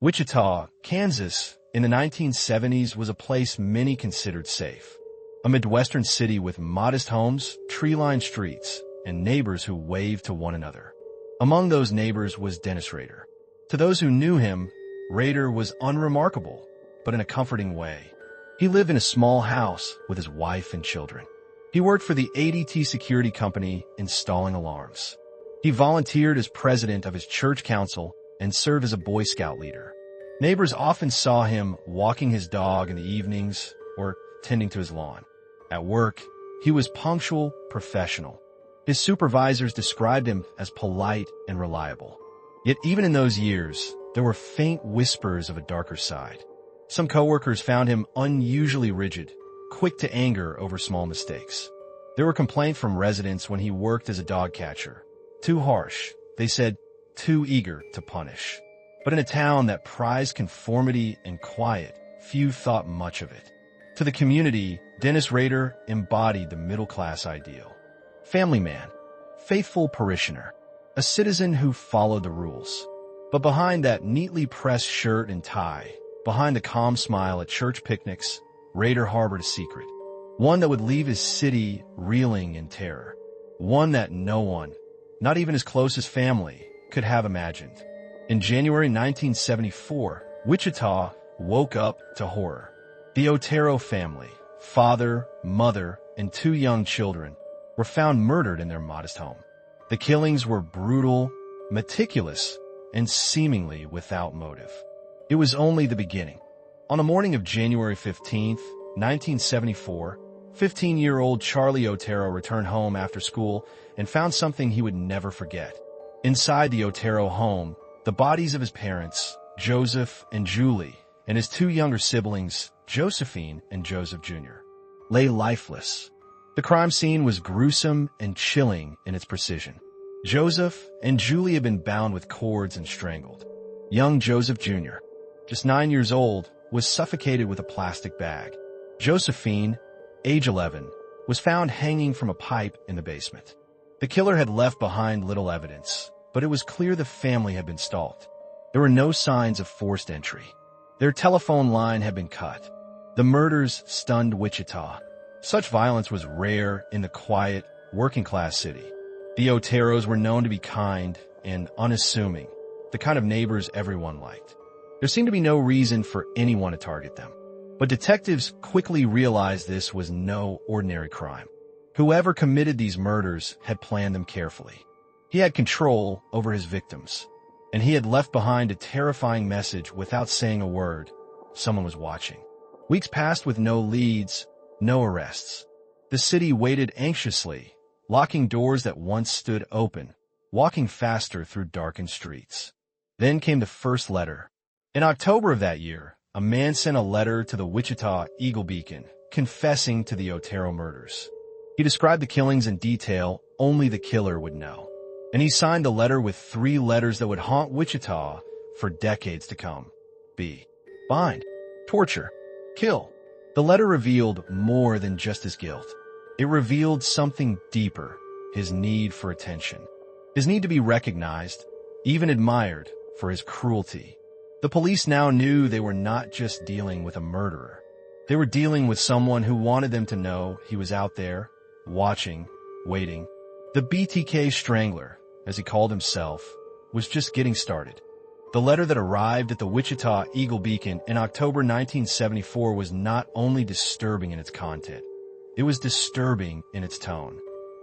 Wichita, Kansas, in the 1970s was a place many considered safe. A Midwestern city with modest homes, tree-lined streets, and neighbors who waved to one another. Among those neighbors was Dennis Rader. To those who knew him, Rader was unremarkable, but in a comforting way. He lived in a small house with his wife and children. He worked for the ADT security company installing alarms. He volunteered as president of his church council and served as a Boy Scout leader. Neighbors often saw him walking his dog in the evenings or tending to his lawn. At work, he was punctual, professional. His supervisors described him as polite and reliable. Yet even in those years, there were faint whispers of a darker side. Some coworkers found him unusually rigid, quick to anger over small mistakes. There were complaints from residents when he worked as a dog catcher. Too harsh, they said, too eager to punish. But in a town that prized conformity and quiet, few thought much of it. To the community, Dennis Rader embodied the middle-class ideal. Family man, faithful parishioner, a citizen who followed the rules. But behind that neatly pressed shirt and tie, behind the calm smile at church picnics, Rader harbored a secret. One that would leave his city reeling in terror. One that no one, not even his closest family, could have imagined. In January 1974, Wichita woke up to horror. The Otero family, father, mother, and 2 young children, were found murdered in their modest home. The killings were brutal, meticulous, and seemingly without motive. It was only the beginning. On the morning of January 15, 1974, 15-year-old Charlie Otero returned home after school and found something he would never forget. Inside the Otero home, the bodies of his parents, Joseph and Julie, and his 2 younger siblings, Josephine and Joseph Jr., lay lifeless. The crime scene was gruesome and chilling in its precision. Joseph and Julie had been bound with cords and strangled. Young Joseph Jr., just 9 years old, was suffocated with a plastic bag. Josephine, age 11, was found hanging from a pipe in the basement. The killer had left behind little evidence, but it was clear the family had been stalked. There were no signs of forced entry. Their telephone line had been cut. The murders stunned Wichita. Such violence was rare in the quiet, working-class city. The Oteros were known to be kind and unassuming, the kind of neighbors everyone liked. There seemed to be no reason for anyone to target them. But detectives quickly realized this was no ordinary crime. Whoever committed these murders had planned them carefully. He had control over his victims, and he had left behind a terrifying message without saying a word. Someone was watching. Weeks passed with no leads, no arrests. The city waited anxiously, locking doors that once stood open, walking faster through darkened streets. Then came the first letter. In October of that year, a man sent a letter to the Wichita Eagle-Beacon, confessing to the Otero murders. He described the killings in detail only the killer would know. And he signed the letter with 3 letters that would haunt Wichita for decades to come. Bind, torture, kill. The letter revealed more than just his guilt. It revealed something deeper, his need for attention. His need to be recognized, even admired, for his cruelty. The police now knew they were not just dealing with a murderer. They were dealing with someone who wanted them to know he was out there, watching, waiting. The BTK Strangler, as he called himself, was just getting started. The letter that arrived at the Wichita Eagle-Beacon in October 1974 was not only disturbing in its content, it was disturbing in its tone.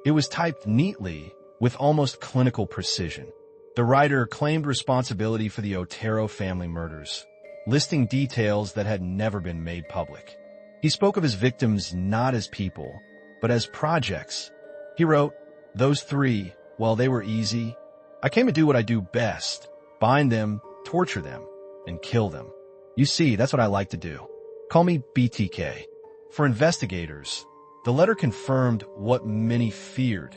It was typed neatly with almost clinical precision. The writer claimed responsibility for the Otero family murders, listing details that had never been made public. He spoke of his victims not as people, but as projects. He wrote, "Those 3, well, they were easy. I came to do what I do best, bind them, torture them, and kill them. You see, that's what I like to do. Call me BTK." For investigators, the letter confirmed what many feared.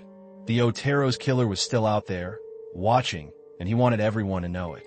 The Otero's killer was still out there, watching, and he wanted everyone to know it.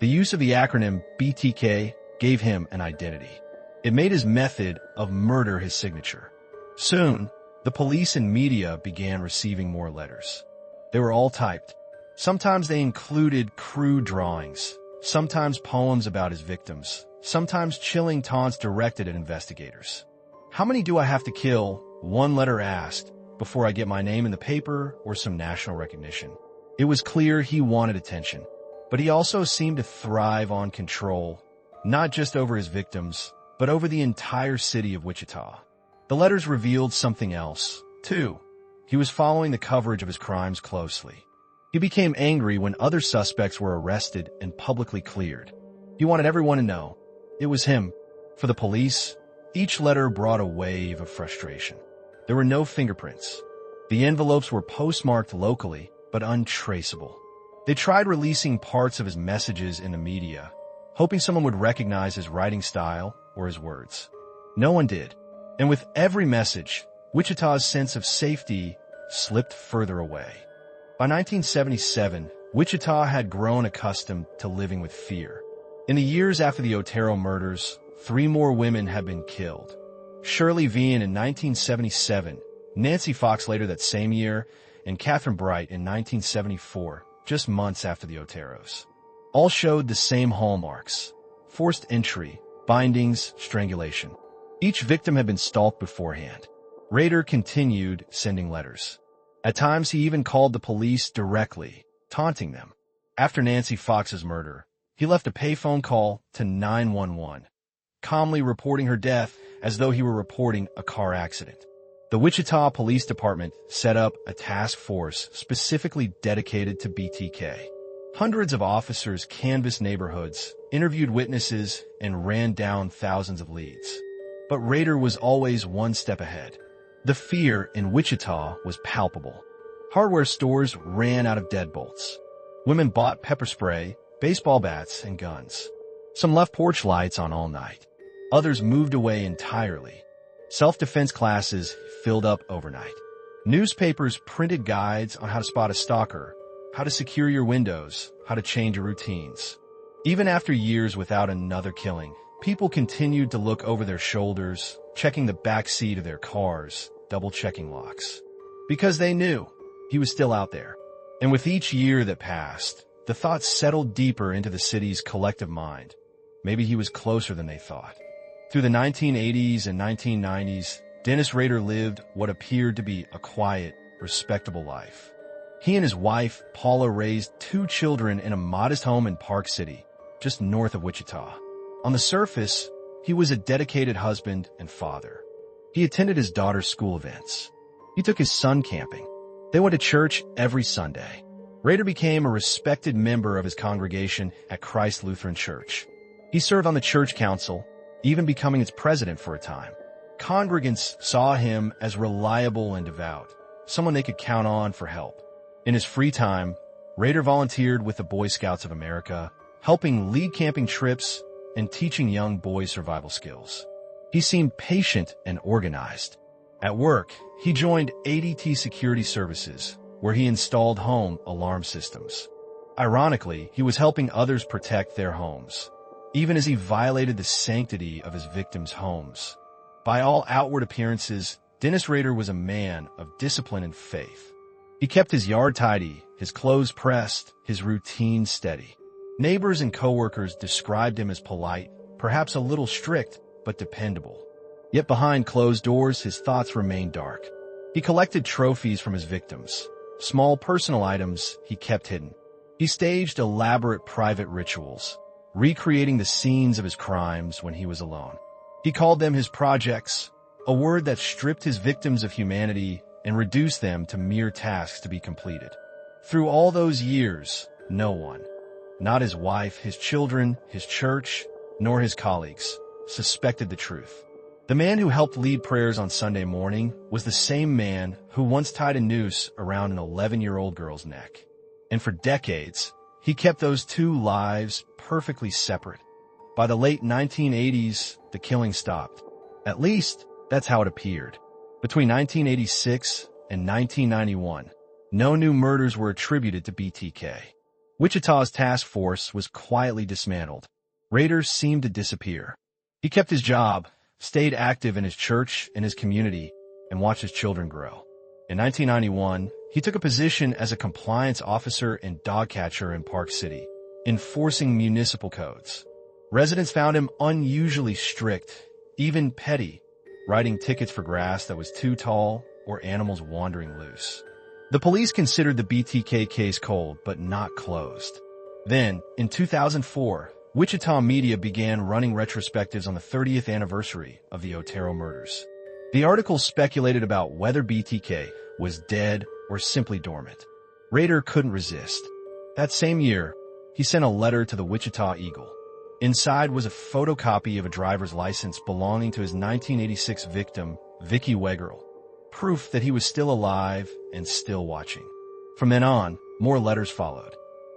The use of the acronym BTK gave him an identity. It made his method of murder his signature. Soon, the police and media began receiving more letters. They were all typed. Sometimes they included crude drawings. sometimes poems about his victims, sometimes chilling taunts directed at investigators. "How many do I have to kill?" one letter asked, "before I get my name in the paper or some national recognition?" It was clear he wanted attention, but he also seemed to thrive on control, not just over his victims, but over the entire city of Wichita. The letters revealed something else, too. He was following the coverage of his crimes closely. He became angry when other suspects were arrested and publicly cleared. He wanted everyone to know it was him. For the police, each letter brought a wave of frustration. There were no fingerprints. The envelopes were postmarked locally, but untraceable. They tried releasing parts of his messages in the media, hoping someone would recognize his writing style or his words. No one did. And with every message, Wichita's sense of safety slipped further away. By 1977, Wichita had grown accustomed to living with fear. In the years after the Otero murders, 3 more women had been killed. Shirley Vian in 1977, Nancy Fox later that same year, and Catherine Bright in 1974, just months after the Oteros. All showed the same hallmarks: forced entry, bindings, strangulation. Each victim had been stalked beforehand. Rader continued sending letters. At times, he even called the police directly, taunting them. After Nancy Fox's murder, he left a payphone call to 911, calmly reporting her death as though he were reporting a car accident. The Wichita Police Department set up a task force specifically dedicated to BTK. Hundreds of officers canvassed neighborhoods, interviewed witnesses, and ran down thousands of leads. But Rader was always one step ahead. The fear in Wichita was palpable. Hardware stores ran out of deadbolts. Women bought pepper spray, baseball bats, and guns. Some left porch lights on all night. Others moved away entirely. Self-defense classes filled up overnight. Newspapers printed guides on how to spot a stalker, how to secure your windows, how to change your routines. Even after years without another killing, people continued to look over their shoulders, checking the back seat of their cars, double-checking locks. Because they knew he was still out there. And with each year that passed, the thought settled deeper into the city's collective mind. Maybe he was closer than they thought. Through the 1980s and 1990s, Dennis Rader lived what appeared to be a quiet, respectable life. He and his wife, Paula, raised 2 children in a modest home in Park City, just north of Wichita. On the surface, he was a dedicated husband and father. He attended his daughter's school events. He took his son camping. They went to church every Sunday. Rader became a respected member of his congregation at Christ Lutheran Church. He served on the church council, even becoming its president for a time. Congregants saw him as reliable and devout, someone they could count on for help. In his free time, Rader volunteered with the Boy Scouts of America, helping lead camping trips and teaching young boys survival skills. He seemed patient and organized. At work, he joined ADT Security Services, where he installed home alarm systems. Ironically, he was helping others protect their homes, even as he violated the sanctity of his victims' homes. By all outward appearances, Dennis Rader was a man of discipline and faith. He kept his yard tidy, his clothes pressed, his routine steady. Neighbors and coworkers described him as polite, perhaps a little strict, but dependable. Yet behind closed doors, his thoughts remained dark. He collected trophies from his victims, small personal items he kept hidden. He staged elaborate private rituals, recreating the scenes of his crimes when he was alone. He called them his projects, a word that stripped his victims of humanity and reduced them to mere tasks to be completed. Through all those years, no one, not his wife, his children, his church, nor his colleagues, suspected the truth. The man who helped lead prayers on Sunday morning was the same man who once tied a noose around an 11-year-old girl's neck. And for decades, he kept those 2 lives perfectly separate. By the late 1980s, the killing stopped. At least, that's how it appeared. Between 1986 and 1991, no new murders were attributed to BTK. Wichita's task force was quietly dismantled. Rader seemed to disappear. He kept his job, stayed active in his church and his community, and watched his children grow. In 1991, he took a position as a compliance officer and dog catcher in Park City, enforcing municipal codes. Residents found him unusually strict, even petty, writing tickets for grass that was too tall or animals wandering loose. The police considered the BTK case cold but not closed. Then, in 2004, Wichita media began running retrospectives on the 30th anniversary of the Otero murders. The articles speculated about whether BTK was dead or simply dormant. Rader couldn't resist. That same year, he sent a letter to the Wichita Eagle. Inside was a photocopy of a driver's license belonging to his 1986 victim, Vicky Wegerle, proof that he was still alive and still watching. From then on, more letters followed.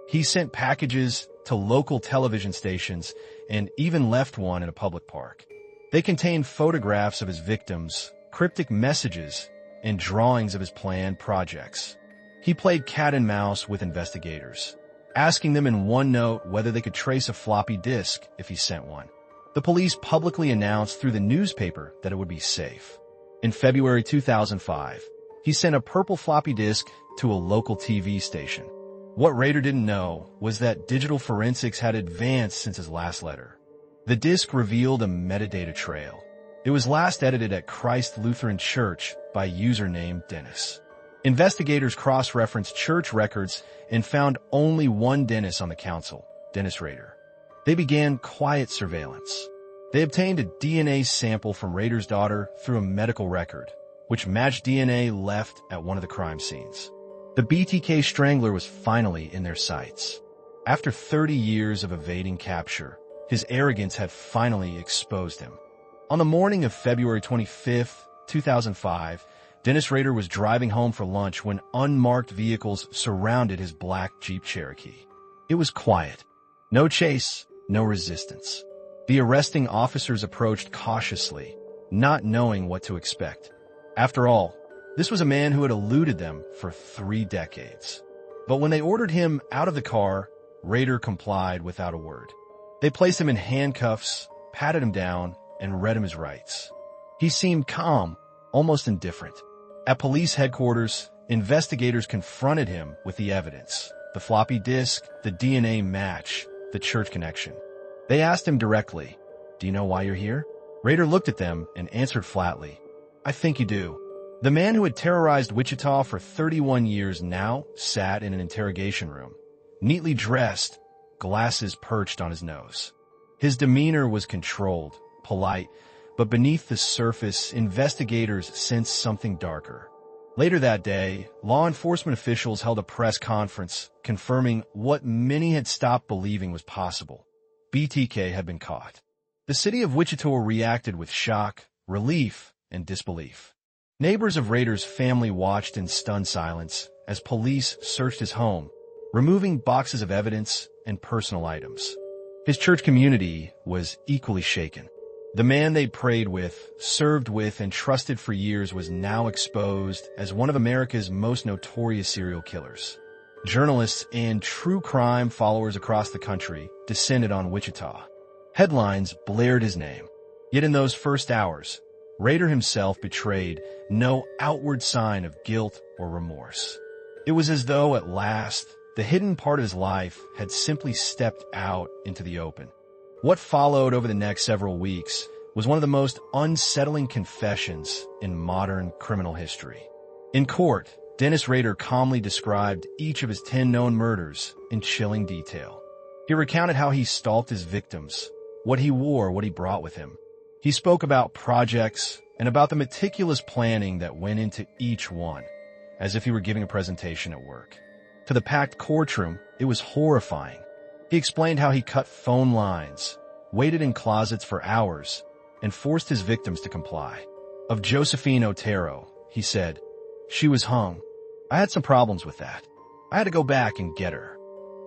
He sent packages to local television stations and even left one in a public park. They contained photographs of his victims, cryptic messages, and drawings of his planned projects. He played cat and mouse with investigators, asking them in one note whether they could trace a floppy disk if he sent one. The police publicly announced through the newspaper that it would be safe. In February 2005, he sent a purple floppy disk to a local TV station. What Rader didn't know was that digital forensics had advanced since his last letter. The disk revealed a metadata trail. It was last edited at Christ Lutheran Church by a user named Dennis. Investigators cross-referenced church records and found only one Dennis on the council, Dennis Rader. They began quiet surveillance. They obtained a DNA sample from Rader's daughter through a medical record, which matched DNA left at one of the crime scenes. The BTK strangler was finally in their sights. After 30 years of evading capture, his arrogance had finally exposed him. On the morning of February 25, 2005, Dennis Rader was driving home for lunch when unmarked vehicles surrounded his black Jeep Cherokee. It was quiet. No chase, no resistance. The arresting officers approached cautiously, not knowing what to expect. After all, this was a man who had eluded them for 3 decades. But when they ordered him out of the car, Rader complied without a word. They placed him in handcuffs, patted him down, and read him his rights. He seemed calm, almost indifferent. At police headquarters, investigators confronted him with the evidence: the floppy disk, the DNA match, the church connection. They asked him directly, "Do you know why you're here?" Rader looked at them and answered flatly, "I think you do." The man who had terrorized Wichita for 31 years now sat in an interrogation room, neatly dressed, glasses perched on his nose. His demeanor was controlled, polite, but beneath the surface, investigators sensed something darker. Later that day, law enforcement officials held a press conference confirming what many had stopped believing was possible. BTK had been caught. The city of Wichita reacted with shock, relief, and disbelief. Neighbors of Rader's family watched in stunned silence as police searched his home, removing boxes of evidence and personal items. His church community was equally shaken. The man they prayed with, served with, and trusted for years was now exposed as one of America's most notorious serial killers. Journalists and true crime followers across the country descended on Wichita. Headlines blared his name. Yet in those first hours, Rader himself betrayed no outward sign of guilt or remorse. It was as though at last, the hidden part of his life had simply stepped out into the open. What followed over the next several weeks was one of the most unsettling confessions in modern criminal history. In court, Dennis Rader calmly described each of his 10 known murders in chilling detail. He recounted how he stalked his victims, what he wore, what he brought with him. He spoke about projects and about the meticulous planning that went into each one, as if he were giving a presentation at work. To the packed courtroom, it was horrifying. He explained how he cut phone lines, waited in closets for hours, and forced his victims to comply. Of Josephine Otero, he said, "She was hung. I had some problems with that. I had to go back and get her."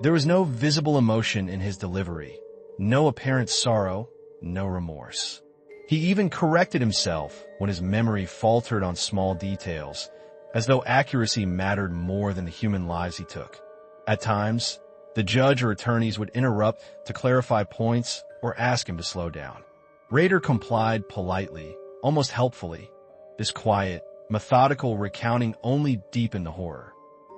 There was no visible emotion in his delivery, no apparent sorrow, no remorse. He even corrected himself when his memory faltered on small details, as though accuracy mattered more than the human lives he took. At times, the judge or attorneys would interrupt to clarify points or ask him to slow down. Rader complied politely, almost helpfully. This quiet, methodical recounting only deepened the horror.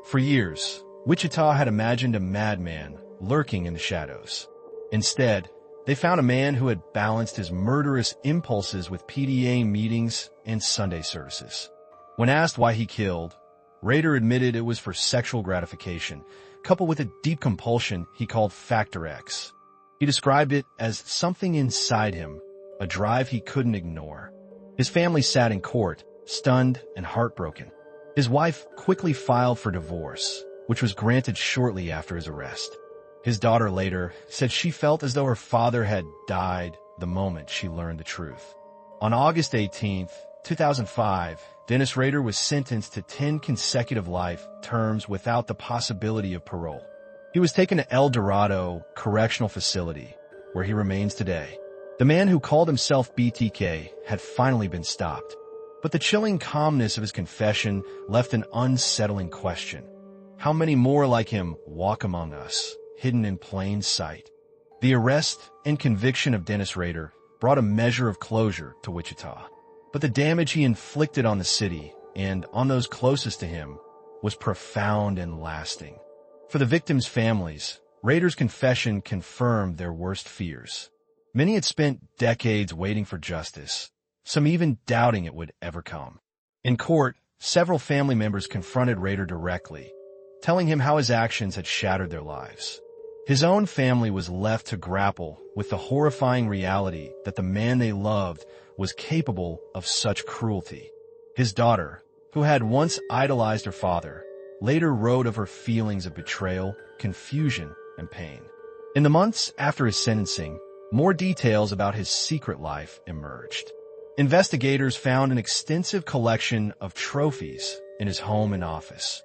For years, Wichita had imagined a madman lurking in the shadows. Instead, they found a man who had balanced his murderous impulses with PTA meetings and Sunday services. When asked why he killed, Rader admitted it was for sexual gratification, coupled with a deep compulsion he called Factor X. He described it as something inside him, a drive he couldn't ignore. His family sat in court, stunned and heartbroken. His wife quickly filed for divorce, which was granted shortly after his arrest. His daughter later said she felt as though her father had died the moment she learned the truth. On August 18, 2005, Dennis Rader was sentenced to 10 consecutive life terms without the possibility of parole. He was taken to El Dorado Correctional Facility, where he remains today. The man who called himself BTK had finally been stopped, but the chilling calmness of his confession left an unsettling question. How many more like him walk among us, hidden in plain sight? The arrest and conviction of Dennis Rader brought a measure of closure to Wichita. But the damage he inflicted on the city and on those closest to him was profound and lasting. For the victims' families, Rader's confession confirmed their worst fears. Many had spent decades waiting for justice, some even doubting it would ever come. In court, several family members confronted Rader directly, telling him how his actions had shattered their lives. His own family was left to grapple with the horrifying reality that the man they loved was capable of such cruelty. His daughter, who had once idolized her father, later wrote of her feelings of betrayal, confusion, and pain. In the months after his sentencing, more details about his secret life emerged. Investigators found an extensive collection of trophies in his home and office.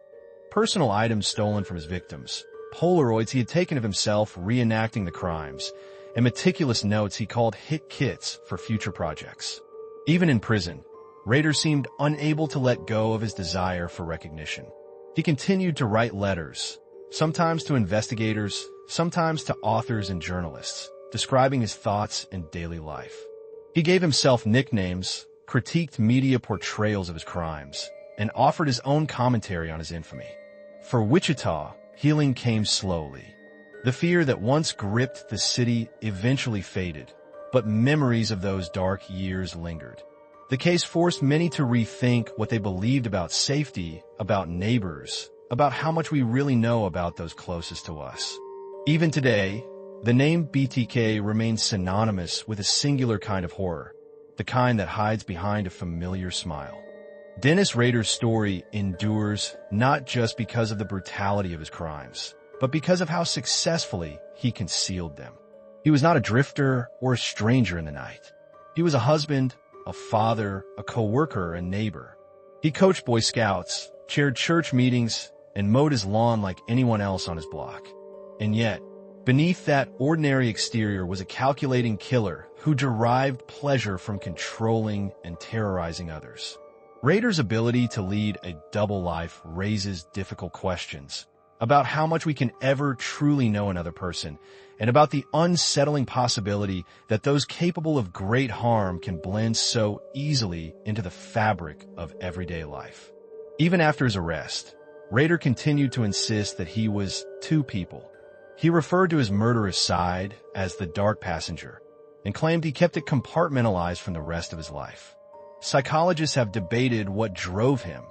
Personal items stolen from his victims, Polaroids he had taken of himself reenacting the crimes, and meticulous notes he called hit kits for future projects. Even in prison, Rader seemed unable to let go of his desire for recognition. He continued to write letters, sometimes to investigators, sometimes to authors and journalists, describing his thoughts and daily life. He gave himself nicknames, critiqued media portrayals of his crimes, and offered his own commentary on his infamy. For Wichita, healing came slowly. The fear that once gripped the city eventually faded, but memories of those dark years lingered. The case forced many to rethink what they believed about safety, about neighbors, about how much we really know about those closest to us. Even today, the name BTK remains synonymous with a singular kind of horror, the kind that hides behind a familiar smile. Dennis Rader's story endures not just because of the brutality of his crimes, but because of how successfully he concealed them. He was not a drifter or a stranger in the night. He was a husband, a father, a co-worker, a neighbor. He coached Boy Scouts, chaired church meetings, and mowed his lawn like anyone else on his block. And yet, beneath that ordinary exterior was a calculating killer who derived pleasure from controlling and terrorizing others. Rader's ability to lead a double life raises difficult questions about how much we can ever truly know another person, and about the unsettling possibility that those capable of great harm can blend so easily into the fabric of everyday life. Even after his arrest, Rader continued to insist that he was two people. He referred to his murderous side as the dark passenger, and claimed he kept it compartmentalized from the rest of his life. Psychologists have debated what drove him: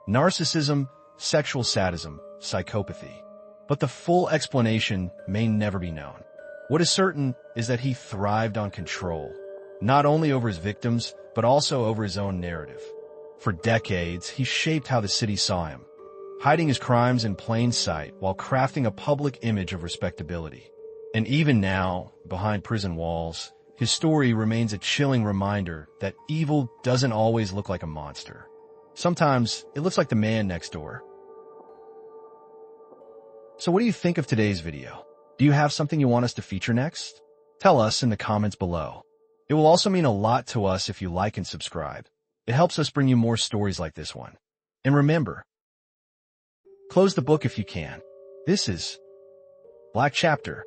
narcissism, sexual sadism, psychopathy. But the full explanation may never be known. What is certain is that he thrived on control, not only over his victims, but also over his own narrative. For decades, he shaped how the city saw him, hiding his crimes in plain sight while crafting a public image of respectability. And even now, behind prison walls, his story remains a chilling reminder that evil doesn't always look like a monster. Sometimes it looks like the man next door. So what do you think of today's video? Do you have something you want us to feature next? Tell us in the comments below. It will also mean a lot to us if you like and subscribe. It helps us bring you more stories like this one. And remember, close the book if you can. This is Black Chapter.